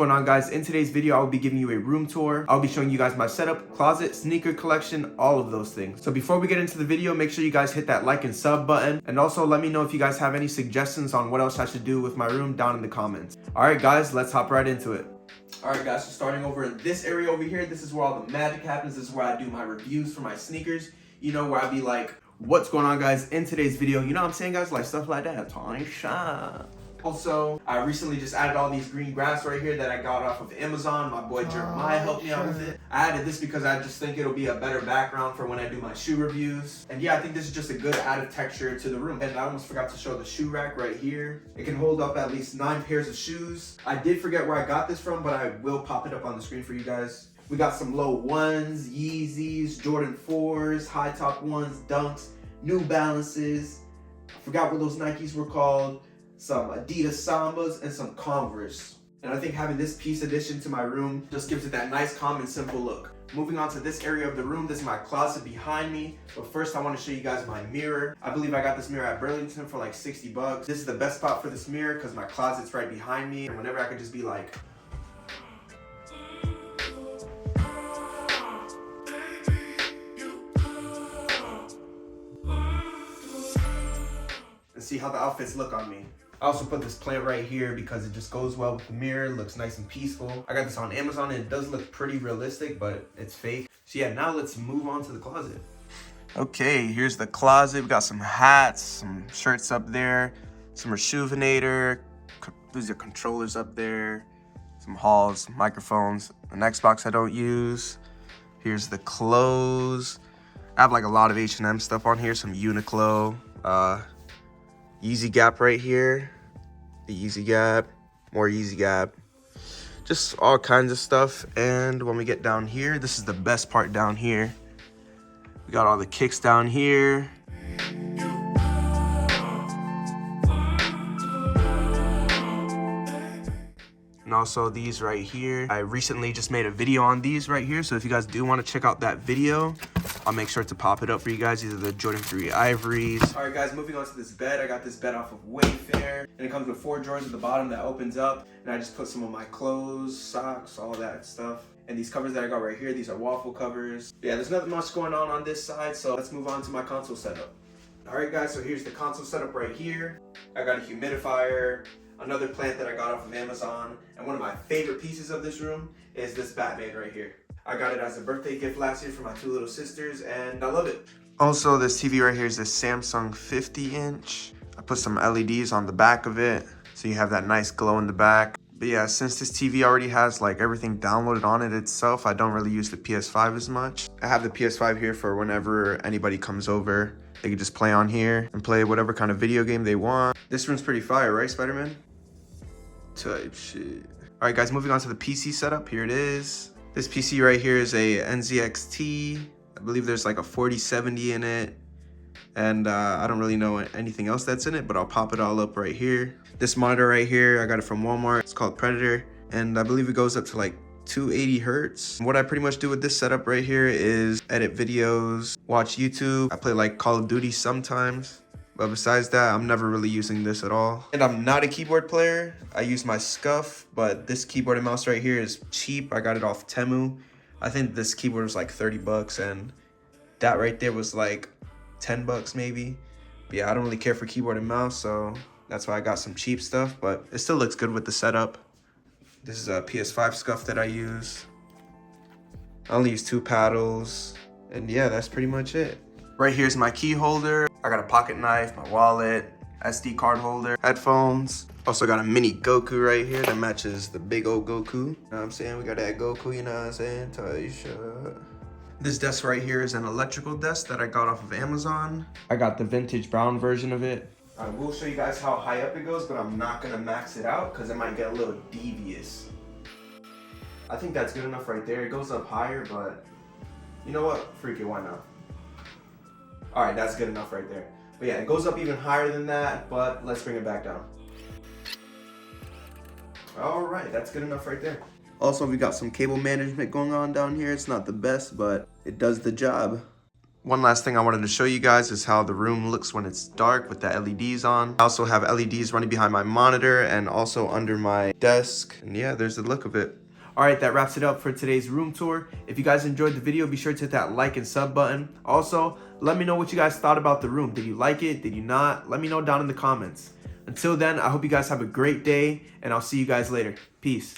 going on, guys? In today's video, I'll be giving you a room tour. I'll be showing you guys my setup, closet, sneaker collection, all of those things. So before we get into the video, make sure you guys hit that like and sub button. And also let me know if you guys have any suggestions on what else I should do with my room down in the comments. All right, guys, let's hop right into it. All right, guys, so starting over in this area over here, this is where all the magic happens. This is where I do my reviews for my sneakers. You know, where I be like, what's going on, guys, in today's video? You know what I'm saying, guys? Like stuff like that. Tony Shop. Also, I recently just added all these green grass right here that I got off of Amazon. My boy Jeremiah helped me out with it. I added this because I just think it'll be a better background for when I do my shoe reviews. And yeah, I think this is just a good added texture to the room. And I almost forgot to show the shoe rack right here. It can hold up at least 9 pairs of shoes. I did forget where I got this from, but I will pop it up on the screen for you guys. We got some low 1s, Yeezys, Jordan 4s, high top 1s, Dunks, New Balances. I forgot what those Nikes were called. Some Adidas Sambas, and some Converse. And I think having this piece addition to my room just gives it that nice, calm, and simple look. Moving on to this area of the room, this is my closet behind me. But first, I want to show you guys my mirror. I believe I got this mirror at Burlington for like 60 bucks. This is the best spot for this mirror because my closet's right behind me. And whenever I could just be like, and see how the outfits look on me. I also put this plant right here because it just goes well with the mirror, looks nice and peaceful. I got this on Amazon and it does look pretty realistic, but it's fake. So yeah, now let's move on to the closet. Okay, here's the closet. We got some hats, some shirts up there, some Rejuvenator, these are controllers up there, some halls, microphones, an Xbox I don't use. Here's the clothes. I have like a lot of H&M stuff on here, some Uniqlo, Yeezy Gap right here, the Yeezy Gap, more Yeezy Gap, just all kinds of stuff. And when we get down here, this is the best part down here. We got all the kicks down here. And also these right here. I recently just made a video on these right here, so if you guys do want to check out that video, I'll make sure to pop it up for you guys. These are the Jordan 3 Ivories. All right, guys, moving on to this bed. I got this bed off of Wayfair, and it comes with 4 drawers at the bottom that opens up, and I just put some of my clothes, socks, all that stuff. And these covers that I got right here, these are waffle covers. Yeah, there's nothing much going on this side, so let's move on to my console setup. All right, guys, so here's the console setup right here. I got a humidifier, another plant that I got off of Amazon, and one of my favorite pieces of this room is this Batman right here. I got it as a birthday gift last year for my 2 little sisters, and I love it. Also, this TV right here is this Samsung 50-inch. I put some LEDs on the back of it, so you have that nice glow in the back. But yeah, since this TV already has like everything downloaded on it itself, I don't really use the PS5 as much. I have the PS5 here for whenever anybody comes over. They can just play on here and play whatever kind of video game they want. This room's pretty fire, right, Spider-Man? Type shit. All right, guys, moving on to the PC setup. Here it is. This PC right here is a NZXT. I believe there's like a 4070 in it. And I don't really know anything else that's in it, but I'll pop it all up right here. This monitor right here, I got it from Walmart. It's called Predator. And I believe it goes up to like 280 hertz. What I pretty much do with this setup right here is edit videos, watch YouTube. I play like Call of Duty sometimes. But besides that, I'm never really using this at all. And I'm not a keyboard player. I use my Scuf, but this keyboard and mouse right here is cheap. I got it off Temu. I think this keyboard was like 30 bucks and that right there was like 10 bucks maybe. But yeah, I don't really care for keyboard and mouse, so that's why I got some cheap stuff, but it still looks good with the setup. This is a PS5 Scuf that I use. I only use 2 paddles, and yeah, that's pretty much it. Right here's my key holder. I got a pocket knife, my wallet, SD card holder, headphones. Also got a mini Goku right here that matches the big old Goku. You know what I'm saying? We got that Goku, you know what I'm saying? Taisha. This desk right here is an electrical desk that I got off of Amazon. I got the vintage brown version of it. I will show you guys how high up it goes, but I'm not gonna max it out because it might get a little devious. I think that's good enough right there. It goes up higher, but you know what? Freak it, why not? All right, that's good enough right there. But yeah, it goes up even higher than that, but let's bring it back down. All right, that's good enough right there. Also, we got some cable management going on down here. It's not the best, but it does the job. One last thing I wanted to show you guys is how the room looks when it's dark with the LEDs on. I also have LEDs running behind my monitor and also under my desk. And yeah, there's the look of it. All right, that wraps it up for today's room tour. If you guys enjoyed the video, be sure to hit that like and sub button. Also, let me know what you guys thought about the room. Did you like it? Did you not? Let me know down in the comments. Until then, I hope you guys have a great day, and I'll see you guys later. Peace.